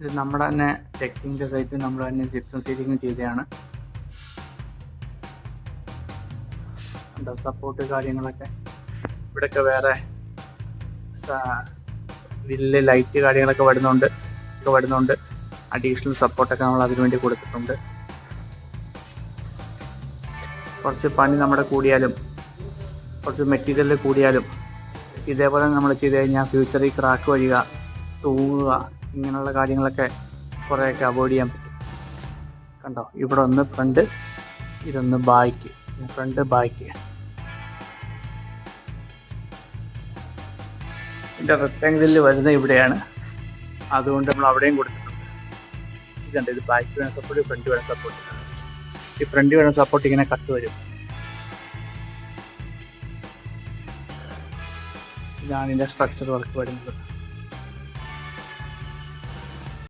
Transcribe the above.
ഇത് നമ്മുടെ തന്നെ ടെക്കിൻ്റെ സൈറ്റ് നമ്മൾ തന്നെ ജിപ്സം സീറ്റിംഗ് ചെയ്തതാണ്. എന്താ സപ്പോർട്ട് കാര്യങ്ങളൊക്കെ ഇവിടെയൊക്കെ വേറെ വില്ല് ലൈറ്റ് കാര്യങ്ങളൊക്കെ വരുന്നുണ്ട്. അഡീഷണൽ സപ്പോർട്ടൊക്കെ നമ്മൾ അതിനു വേണ്ടി കൊടുത്തിട്ടുണ്ട്. കുറച്ച് പണി നമ്മുടെ കൂടിയാലും കുറച്ച് മെറ്റീരിയൽ കൂടിയാലും ഇതേപോലെ നമ്മൾ ചെയ്ത് കഴിഞ്ഞാൽ ഫ്യൂച്ചറിൽ ക്രാക്ക് വരിക, തൂങ്ങുക, ഇങ്ങനെയുള്ള കാര്യങ്ങളൊക്കെ കുറേയൊക്കെ അവോയ്ഡ് ചെയ്യാൻ പറ്റും. കണ്ടോ, ഇവിടെ ഒന്ന് ഫ്രണ്ട്, ഇതൊന്ന് ബാക്ക്, ഫ്രണ്ട് ബാക്ക്. ഇതിൻ്റെ റെക്ടാങ്കിളിൽ വരുന്നത് ഇവിടെയാണ്, അതുകൊണ്ട് നമ്മൾ അവിടെയും കൊടുത്തിട്ടുണ്ട്. ഇതുണ്ട്, ഇത് ബാക്ക് വേണം സപ്പോർട്ട്, ഫ്രണ്ട് വേണം സപ്പോർട്ട്. ഈ ഫ്രണ്ട് വേണം സപ്പോർട്ട് ഇങ്ങനെ കട്ട് വരും. ഇതാണ് ഇതിൻ്റെ സ്ട്രക്ചർ വർക്ക് വരുന്നത്.